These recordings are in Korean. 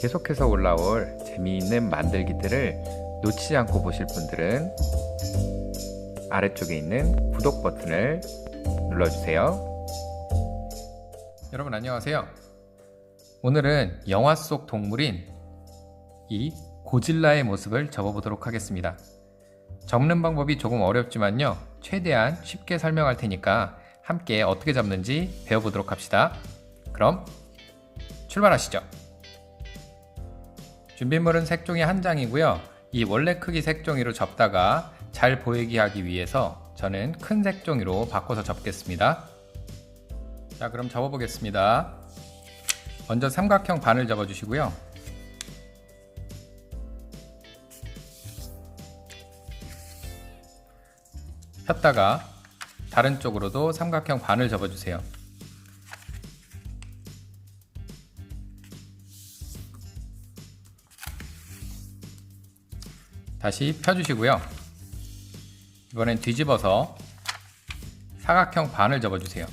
계속해서 올라올 재미있는 만들기들을 놓치지 않고 보실 분들은 아래쪽에 있는 구독 버튼을 눌러주세요. 여러분 안녕하세요. 오늘은 영화 속 동물인 이 고질라의 모습을 접어보도록 하겠습니다. 접는 방법이 조금 어렵지만요, 최대한 쉽게 설명할 테니까 함께 어떻게 접는지 배워보도록 합시다. 그럼 출발하시죠. 준비물은 색종이 한 장이고요. 이 원래 크기 색종이로 접다가 잘 보이게 하기 위해서 저는 큰 색종이로 바꿔서 접겠습니다. 자, 그럼 접어보겠습니다. 먼저 삼각형 반을 접어주시고요. 폈다가 다른 쪽으로도 삼각형 반을 접어주세요. 다시 펴주시고요. 이번엔 뒤집어서 사각형 반을 접어주세요.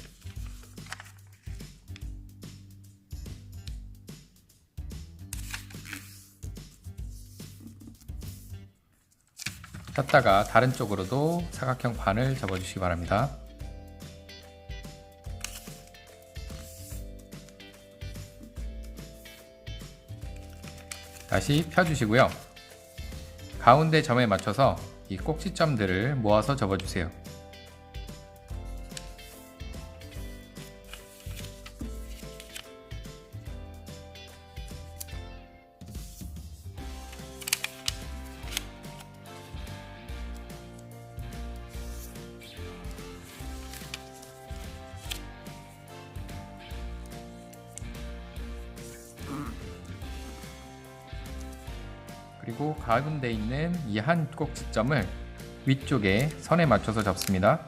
폈다가 다른 쪽으로도 사각형 반을 접어주시기 바랍니다. 다시 펴주시고요. 가운데 점에 맞춰서 이 꼭지점들을 모아서 접어주세요. 그리고 가운데 있는 이 한 꼭지점을 위쪽에 선에 맞춰서 접습니다.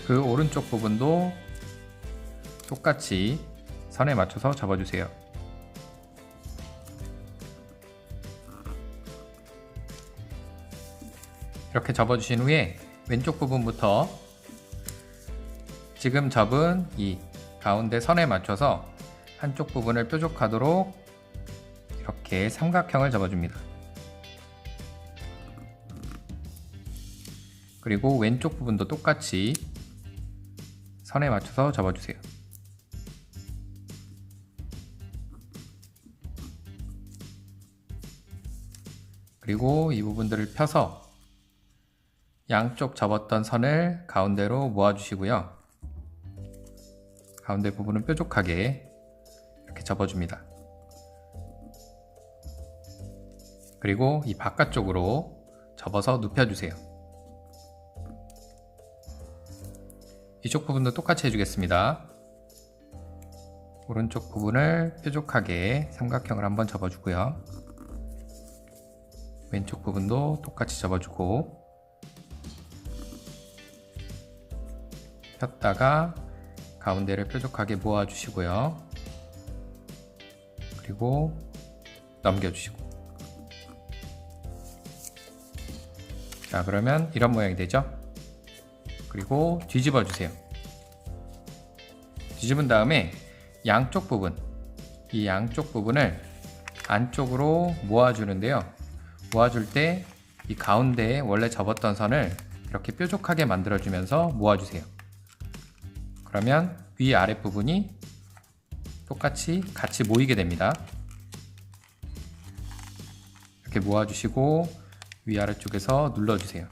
그 오른쪽 부분도 똑같이 선에 맞춰서 접어주세요. 이렇게 접어주신 후에 왼쪽 부분부터 지금 접은 이 가운데 선에 맞춰서 한쪽 부분을 뾰족하도록 이렇게 삼각형을 접어줍니다. 그리고 왼쪽 부분도 똑같이 선에 맞춰서 접어주세요. 그리고 이 부분들을 펴서 양쪽 접었던 선을 가운데로 모아주시고요. 가운데 부분은 뾰족하게 이렇게 접어줍니다. 그리고 이 바깥쪽으로 접어서 눕혀주세요. 이쪽 부분도 똑같이 해주겠습니다. 오른쪽 부분을 뾰족하게 삼각형을 한번 접어주고요. 왼쪽 부분도 똑같이 접어주고 폈다가 가운데를 뾰족하게 모아주시고요. 그리고 넘겨주시고. 자, 그러면 이런 모양이 되죠. 그리고 뒤집어 주세요. 뒤집은 다음에 양쪽 부분, 이 양쪽 부분을 안쪽으로 모아주는데요. 모아줄 때 이 가운데에 원래 접었던 선을 이렇게 뾰족하게 만들어주면서 모아주세요. 그러면 위 아랫 부분이 똑같이 같이 모이게 됩니다. 이렇게 모아주시고 위아래쪽에서 눌러주세요.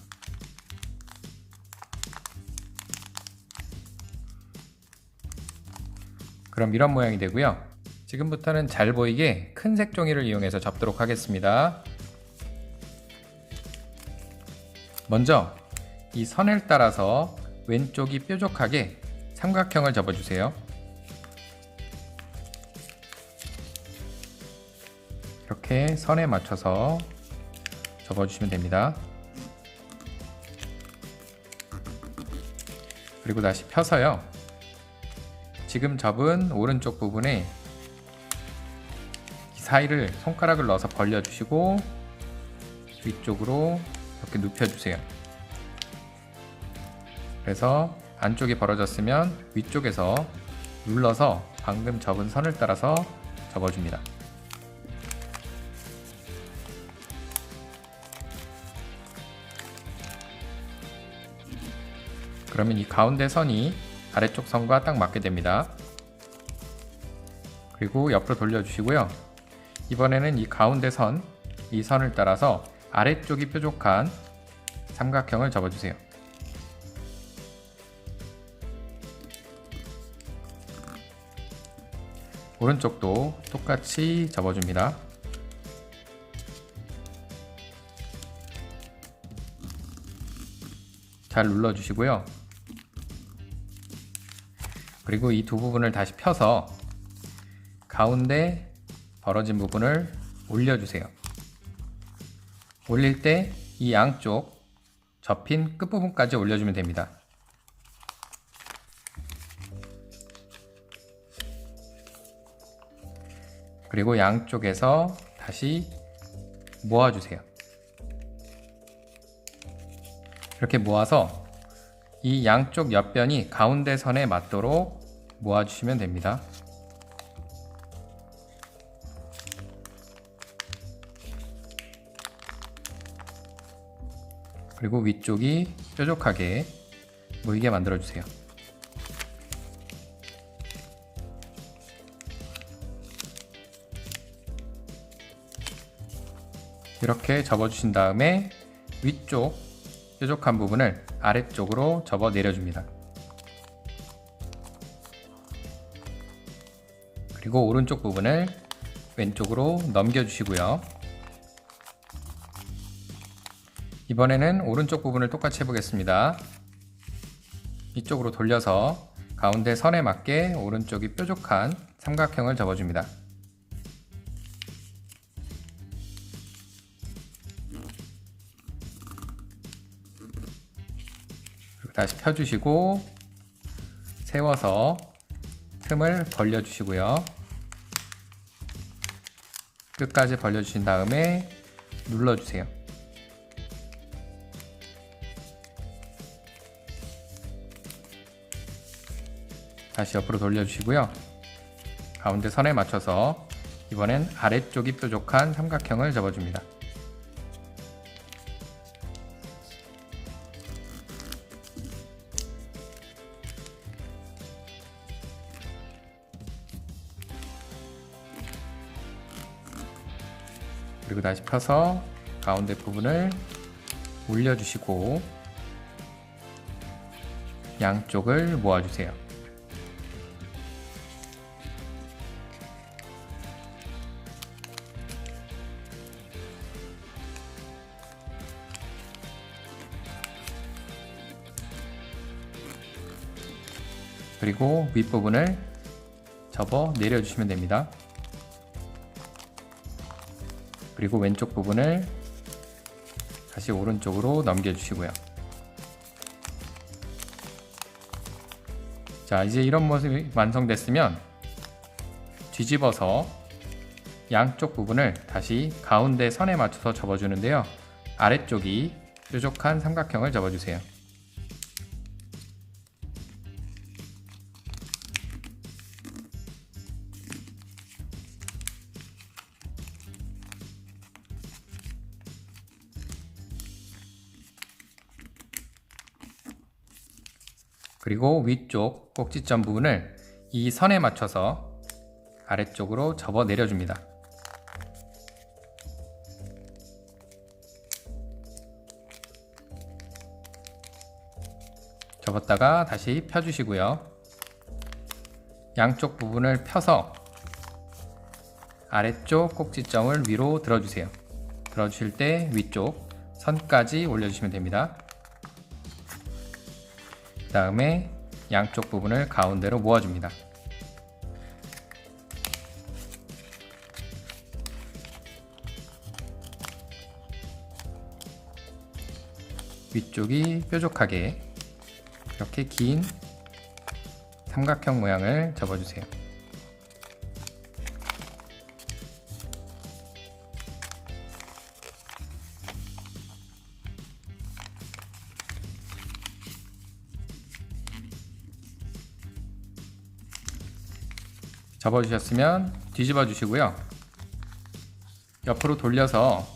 그럼 이런 모양이 되고요. 지금부터는 잘 보이게 큰 색종이를 이용해서 접도록 하겠습니다. 먼저 이 선을 따라서 왼쪽이 뾰족하게 삼각형을 접어주세요. 이렇게 선에 맞춰서 접어주시면 됩니다. 그리고 다시 펴서요. 지금 접은 오른쪽 부분에 이 사이를 손가락을 넣어서 벌려주시고 위쪽으로 이렇게 눕혀주세요. 그래서 안쪽이 벌어졌으면 위쪽에서 눌러서 방금 접은 선을 따라서 접어줍니다. 그러면 이 가운데 선이 아래쪽 선과 딱 맞게 됩니다. 그리고 옆으로 돌려주시고요. 이번에는 이 가운데 선, 이 선을 따라서 아래쪽이 뾰족한 삼각형을 접어주세요. 오른쪽도 똑같이 접어줍니다. 잘 눌러주시고요. 그리고 이 두 부분을 다시 펴서 가운데 벌어진 부분을 올려주세요. 올릴 때 이 양쪽 접힌 끝부분까지 올려주면 됩니다. 그리고 양쪽에서 다시 모아주세요. 이렇게 모아서 이 양쪽 옆변이 가운데 선에 맞도록 모아주시면 됩니다. 그리고 위쪽이 뾰족하게 모이게 만들어주세요. 이렇게 접어주신 다음에 위쪽 뾰족한 부분을 아래쪽으로 접어 내려줍니다. 그리고 오른쪽 부분을 왼쪽으로 넘겨주시고요. 이번에는 오른쪽 부분을 똑같이 해보겠습니다. 이쪽으로 돌려서 가운데 선에 맞게 오른쪽이 뾰족한 삼각형을 접어줍니다. 그리고 다시 펴주시고 세워서 틈을 벌려주시고요. 끝까지 벌려주신 다음에 눌러주세요. 다시 옆으로 돌려주시고요. 가운데 선에 맞춰서 이번엔 아래쪽이 뾰족한 삼각형을 접어줍니다. 그리고 다시 펴서 가운데 부분을 올려주시고 양쪽을 모아주세요. 그리고 윗부분을 접어 내려주시면 됩니다. 그리고 왼쪽 부분을 다시 오른쪽으로 넘겨주시고요. 자, 이제 이런 모습이 완성됐으면 뒤집어서 양쪽 부분을 다시 가운데 선에 맞춰서 접어주는데요. 아래쪽이 뾰족한 삼각형을 접어주세요. 그리고 위쪽 꼭지점 부분을 이 선에 맞춰서 아래쪽으로 접어 내려줍니다. 접었다가 다시 펴주시고요. 양쪽 부분을 펴서 아래쪽 꼭지점을 위로 들어주세요. 들어주실 때 위쪽 선까지 올려주시면 됩니다. 그 다음에 양쪽 부분을 가운데로 모아줍니다. 위쪽이 뾰족하게 이렇게 긴 삼각형 모양을 접어주세요. 접어주셨으면 뒤집어 주시고요. 옆으로 돌려서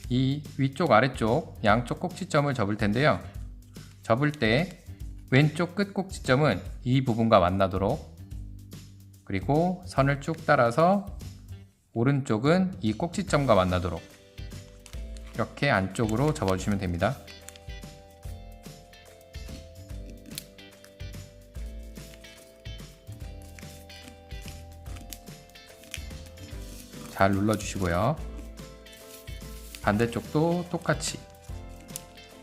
이 위쪽 아래쪽 양쪽 꼭지점을 접을 텐데요. 접을 때 왼쪽 끝 꼭지점은 이 부분과 만나도록, 그리고 선을 쭉 따라서 오른쪽은 이 꼭지점과 만나도록 이렇게 안쪽으로 접어주시면 됩니다. 잘 눌러주시고요. 반대쪽도 똑같이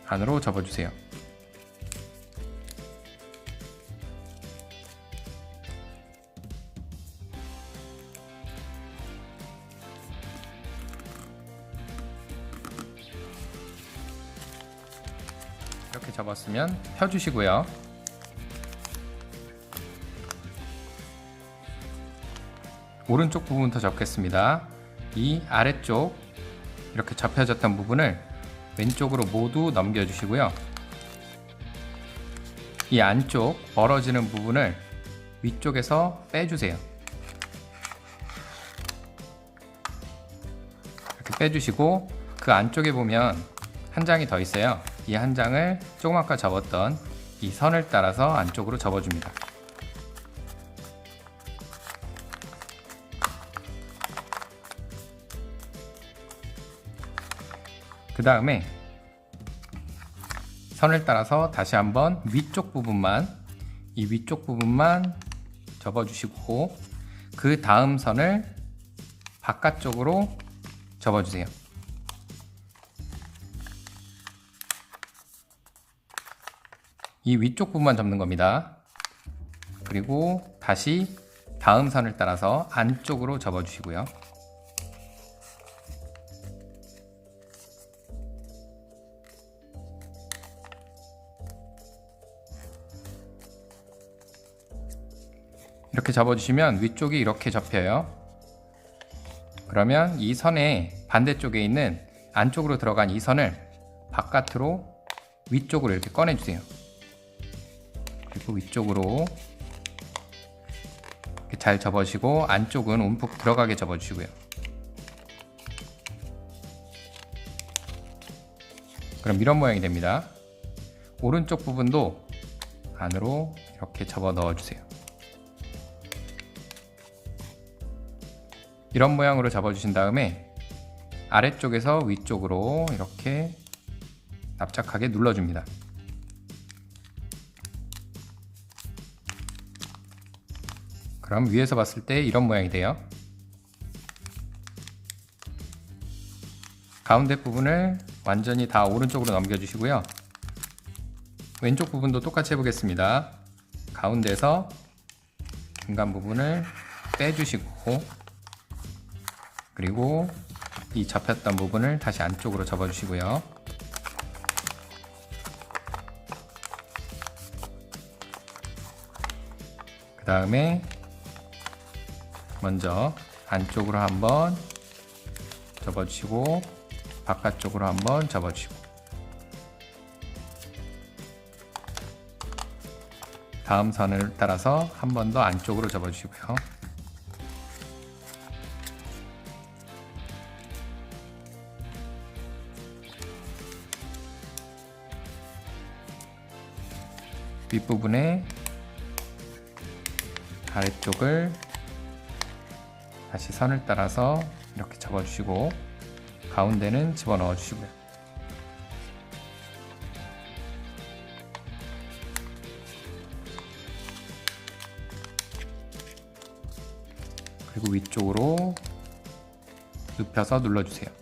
안으로 접어주세요. 이렇게 접었으면 펴주시고요. 오른쪽 부분부터 접겠습니다. 이 아래쪽 이렇게 접혀졌던 부분을 왼쪽으로 모두 넘겨주시고요. 이 안쪽 벌어지는 부분을 위쪽에서 빼주세요. 이렇게 빼주시고 그 안쪽에 보면 한 장이 더 있어요. 이 한 장을 조금 아까 접었던 이 선을 따라서 안쪽으로 접어줍니다. 그 다음에 선을 따라서 다시 한번 위쪽 부분만, 이 위쪽 부분만 접어주시고 그 다음 선을 바깥쪽으로 접어주세요. 이 위쪽 부분만 접는 겁니다. 그리고 다시 다음 선을 따라서 안쪽으로 접어주시고요. 이렇게 접어주시면 위쪽이 이렇게 접혀요. 그러면 이 선의 반대쪽에 있는 안쪽으로 들어간 이 선을 바깥으로 위쪽으로 이렇게 꺼내주세요. 그리고 위쪽으로 이렇게 잘 접어주시고 안쪽은 움푹 들어가게 접어주시고요. 그럼 이런 모양이 됩니다. 오른쪽 부분도 안으로 이렇게 접어 넣어주세요. 이런 모양으로 접어주신 다음에 아래쪽에서 위쪽으로 이렇게 납작하게 눌러줍니다. 그럼 위에서 봤을 때 이런 모양이 돼요. 가운데 부분을 완전히 다 오른쪽으로 넘겨주시고요. 왼쪽 부분도 똑같이 해보겠습니다. 가운데서 중간 부분을 빼주시고 그리고 이 접혔던 부분을 다시 안쪽으로 접어주시고요. 그 다음에 먼저 안쪽으로 한번 접어주시고 바깥쪽으로 한번 접어주시고 다음 선을 따라서 한 번 더 안쪽으로 접어주시고요. 윗부분에 아래쪽을 다시 선을 따라서 이렇게 접어주시고 가운데는 집어넣어 주시고요. 그리고 위쪽으로 눕혀서 눌러주세요.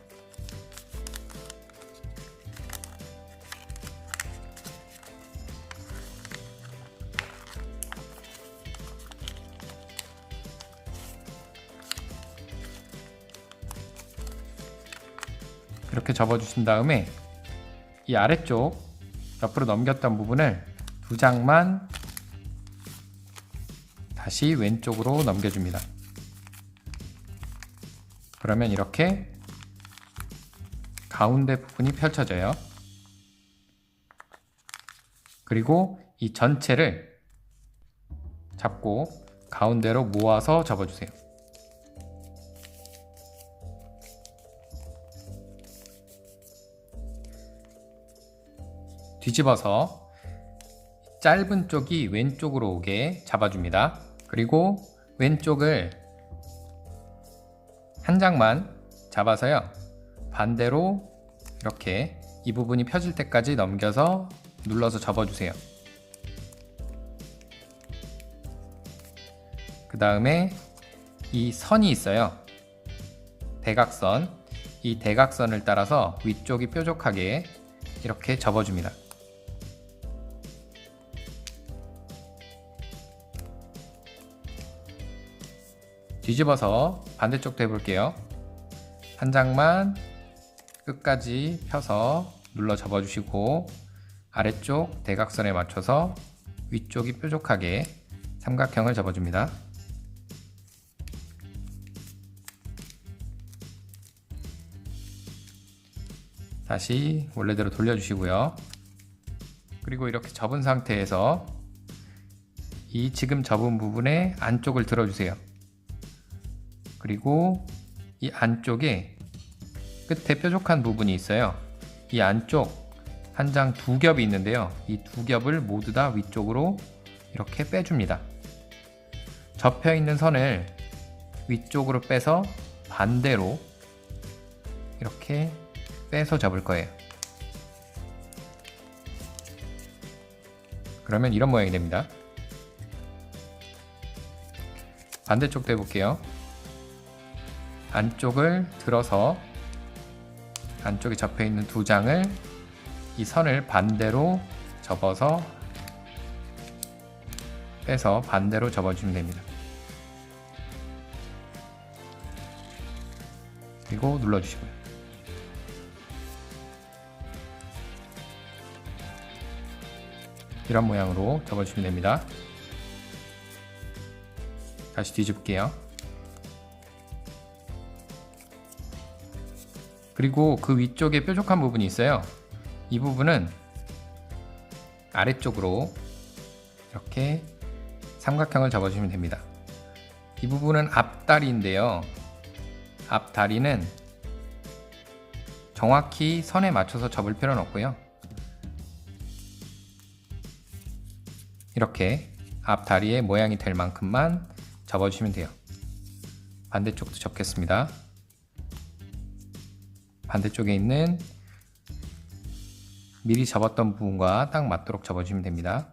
이렇게 접어주신 다음에 이 아래쪽 옆으로 넘겼던 부분을 두 장만 다시 왼쪽으로 넘겨줍니다. 그러면 이렇게 가운데 부분이 펼쳐져요. 그리고 이 전체를 잡고 가운데로 모아서 접어주세요. 뒤집어서 짧은 쪽이 왼쪽으로 오게 잡아줍니다. 그리고 왼쪽을 한 장만 잡아서요, 반대로 이렇게 이 부분이 펴질 때까지 넘겨서 눌러서 접어주세요. 그 다음에 이 선이 있어요. 대각선. 이 대각선을 따라서 위쪽이 뾰족하게 이렇게 접어줍니다. 뒤집어서 반대쪽도 해볼게요. 한 장만 끝까지 펴서 눌러 접어주시고 아래쪽 대각선에 맞춰서 위쪽이 뾰족하게 삼각형을 접어줍니다. 다시 원래대로 돌려주시고요. 그리고 이렇게 접은 상태에서 이 지금 접은 부분의 안쪽을 들어주세요. 그리고 이 안쪽에 끝에 뾰족한 부분이 있어요. 이 안쪽 한 장 두 겹이 있는데요. 이 두 겹을 모두 다 위쪽으로 이렇게 빼줍니다. 접혀 있는 선을 위쪽으로 빼서 반대로 이렇게 빼서 접을 거예요. 그러면 이런 모양이 됩니다. 반대쪽도 해볼게요. 안쪽을 들어서 안쪽에 접혀 있는 두 장을 이 선을 반대로 접어서 빼서 반대로 접어주면 됩니다. 그리고 눌러주시고요. 이런 모양으로 접어주시면 됩니다. 다시 뒤집게요. 그리고 그 위쪽에 뾰족한 부분이 있어요. 이 부분은 아래쪽으로 이렇게 삼각형을 접어주시면 됩니다. 이 부분은 앞다리인데요. 앞다리는 정확히 선에 맞춰서 접을 필요는 없고요. 이렇게 앞다리의 모양이 될 만큼만 접어주시면 돼요. 반대쪽도 접겠습니다. 반대쪽에 있는 미리 접었던 부분과 딱 맞도록 접어주시면 됩니다.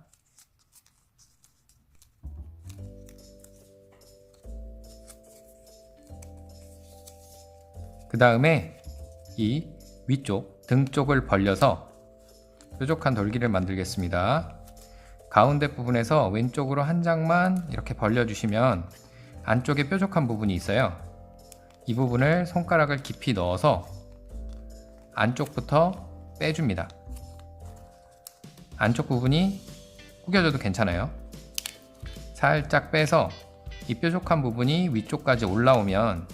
그 다음에 이 위쪽 등 쪽을 벌려서 뾰족한 돌기를 만들겠습니다. 가운데 부분에서 왼쪽으로 한 장만 이렇게 벌려주시면 안쪽에 뾰족한 부분이 있어요. 이 부분을 손가락을 깊이 넣어서 안쪽부터 빼줍니다. 안쪽 부분이 구겨져도 괜찮아요. 살짝 빼서 이 뾰족한 부분이 위쪽까지 올라오면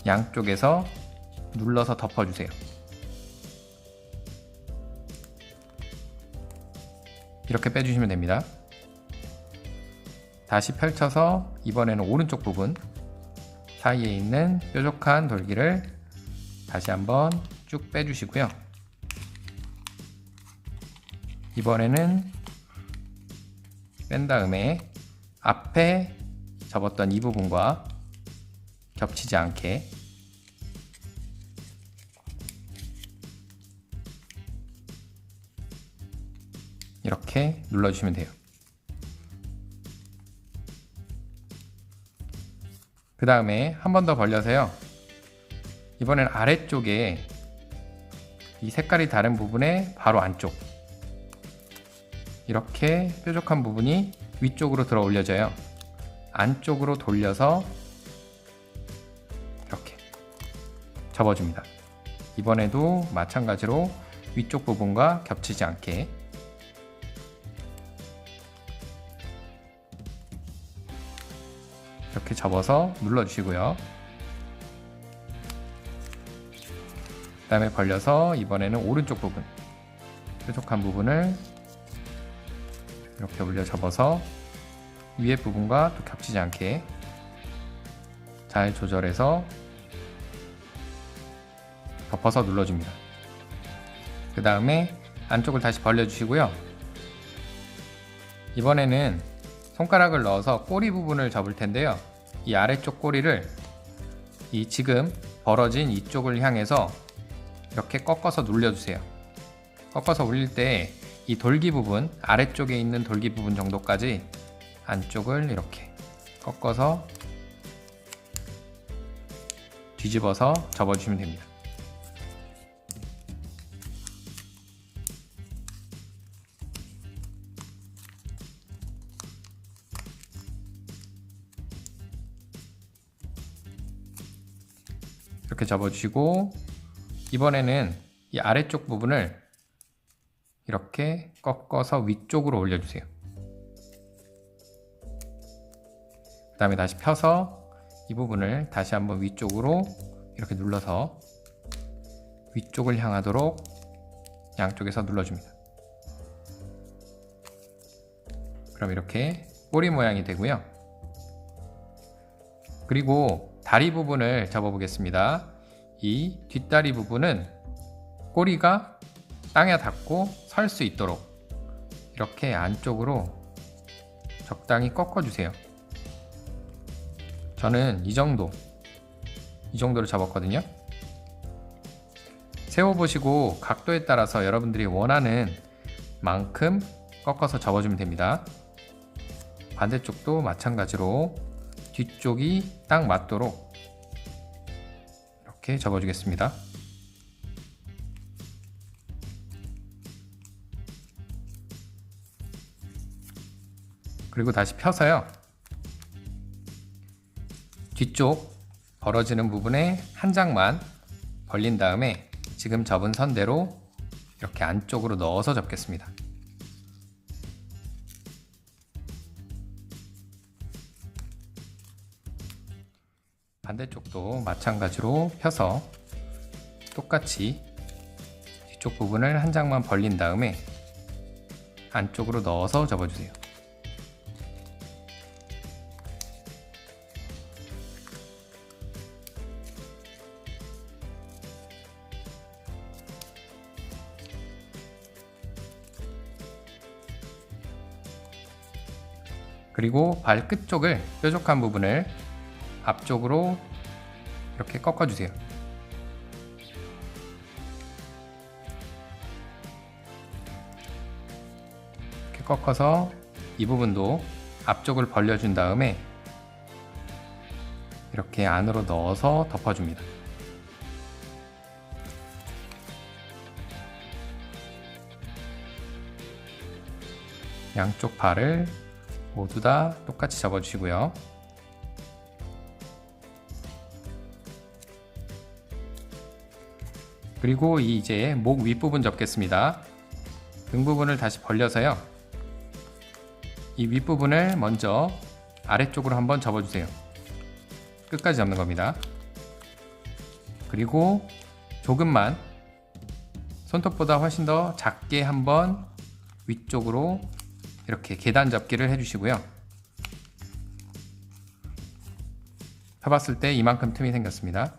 양쪽에서 눌러서 덮어주세요. 이렇게 빼주시면 됩니다. 다시 펼쳐서 이번에는 오른쪽 부분 사이에 있는 뾰족한 돌기를 다시 한번 쭉 빼주시고요. 이번에는 뺀 다음에 앞에 접었던 이 부분과 겹치지 않게 이렇게 눌러주시면 돼요. 그 다음에 한 번 더 벌려서요. 이번엔 아래쪽에 이 색깔이 다른 부분의 바로 안쪽 이렇게 뾰족한 부분이 위쪽으로 들어 올려져요. 안쪽으로 돌려서 이렇게 접어줍니다. 이번에도 마찬가지로 위쪽 부분과 겹치지 않게 이렇게 접어서 눌러주시고요. 그 다음에 벌려서 이번에는 오른쪽 부분 뾰족한 부분을 이렇게 올려 접어서 위에 부분과 또 겹치지 않게 잘 조절해서 덮어서 눌러줍니다. 그 다음에 안쪽을 다시 벌려주시고요. 이번에는 손가락을 넣어서 꼬리 부분을 접을 텐데요. 이 아래쪽 꼬리를 이 지금 벌어진 이쪽을 향해서 이렇게 꺾어서 눌려주세요. 꺾어서 올릴 때 이 돌기 부분, 아래쪽에 있는 돌기 부분 정도까지 안쪽을 이렇게 꺾어서 뒤집어서 접어주시면 됩니다. 이렇게 접어주시고, 이번에는 이 아래쪽 부분을 이렇게 꺾어서 위쪽으로 올려주세요. 그 다음에 다시 펴서 이 부분을 다시 한번 위쪽으로 이렇게 눌러서 위쪽을 향하도록 양쪽에서 눌러줍니다. 그럼 이렇게 꼬리 모양이 되고요. 그리고 다리 부분을 접어 보겠습니다. 이 뒷다리 부분은 꼬리가 땅에 닿고 설 수 있도록 이렇게 안쪽으로 적당히 꺾어 주세요. 저는 이 정도로 접었거든요. 세워 보시고 각도에 따라서 여러분들이 원하는 만큼 꺾어서 접어주면 됩니다. 반대쪽도 마찬가지로 뒤쪽이 딱 맞도록 이렇게 접어주겠습니다. 그리고 다시 펴서요. 뒤쪽 벌어지는 부분에 한 장만 벌린 다음에 지금 접은 선대로 이렇게 안쪽으로 넣어서 접겠습니다. 반대쪽도 마찬가지로 펴서 똑같이 뒤쪽 부분을 한 장만 벌린 다음에 안쪽으로 넣어서 접어주세요. 그리고 발끝 쪽을 뾰족한 부분을 앞쪽으로 이렇게 꺾어주세요. 이렇게 꺾어서 이 부분도 앞쪽을 벌려준 다음에 이렇게 안으로 넣어서 덮어줍니다. 양쪽 발을 모두 다 똑같이 접어주시고요. 그리고 이제 목 윗부분 접겠습니다. 등 부분을 다시 벌려서요. 이 윗부분을 먼저 아래쪽으로 한번 접어주세요. 끝까지 접는 겁니다. 그리고 조금만 손톱보다 훨씬 더 작게 한번 위쪽으로 이렇게 계단 접기를 해주시고요. 펴봤을 때 이만큼 틈이 생겼습니다.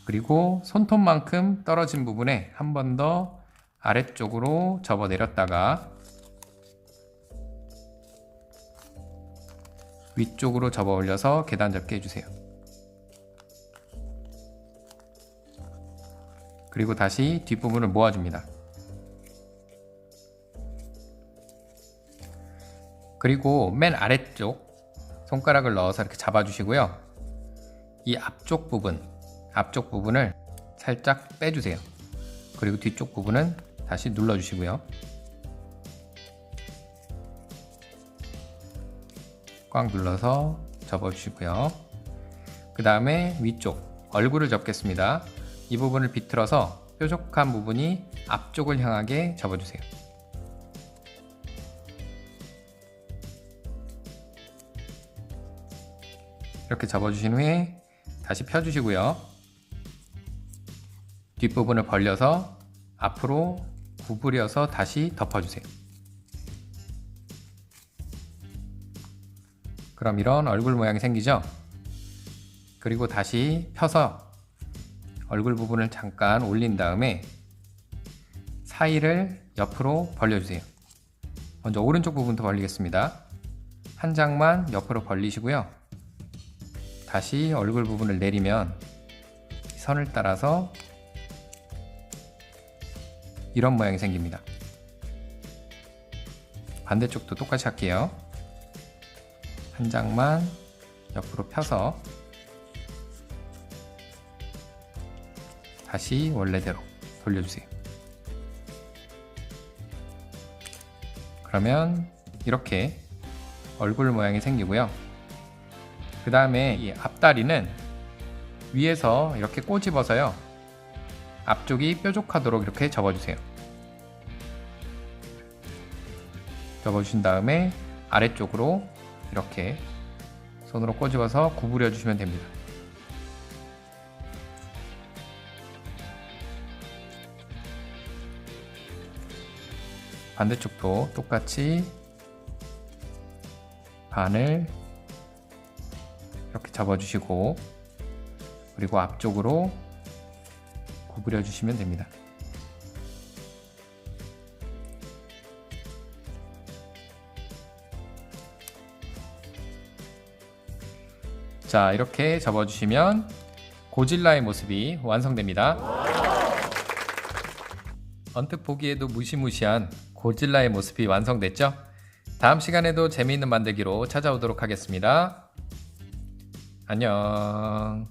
그리고 손톱만큼 떨어진 부분에 한 번 더 아래쪽으로 접어 내렸다가 위쪽으로 접어 올려서 계단 접기 해주세요. 그리고 다시 뒷부분을 모아줍니다. 그리고 맨 아래쪽 손가락을 넣어서 이렇게 잡아주시고요. 이 앞쪽 부분을 살짝 빼주세요. 그리고 뒤쪽 부분은 다시 눌러주시고요. 꽉 눌러서 접어주시고요. 그 다음에 위쪽 얼굴을 접겠습니다. 이 부분을 비틀어서 뾰족한 부분이 앞쪽을 향하게 접어주세요. 이렇게 접어주신 후에 다시 펴주시고요. 뒷부분을 벌려서 앞으로 구부려서 다시 덮어주세요. 그럼 이런 얼굴 모양이 생기죠? 그리고 다시 펴서 얼굴 부분을 잠깐 올린 다음에 사이를 옆으로 벌려주세요. 먼저 오른쪽 부분부터 벌리겠습니다. 한 장만 옆으로 벌리시고요. 다시 얼굴 부분을 내리면 선을 따라서 이런 모양이 생깁니다. 반대쪽도 똑같이 할게요. 한 장만 옆으로 펴서 다시 원래대로 돌려주세요. 그러면 이렇게 얼굴 모양이 생기고요. 그 다음에 이 앞다리는 위에서 이렇게 꼬집어서요, 앞쪽이 뾰족하도록 이렇게 접어주세요. 접어주신 다음에 아래쪽으로 이렇게 손으로 꼬집어서 구부려 주시면 됩니다. 반대쪽도 똑같이 반을 이렇게 접어주시고, 그리고 앞쪽으로 구부려 주시면 됩니다. 자, 이렇게 접어주시면 고질라의 모습이 완성됩니다. 언뜻 보기에도 무시무시한 고질라의 모습이 완성됐죠? 다음 시간에도 재미있는 만들기로 찾아오도록 하겠습니다. 안녕.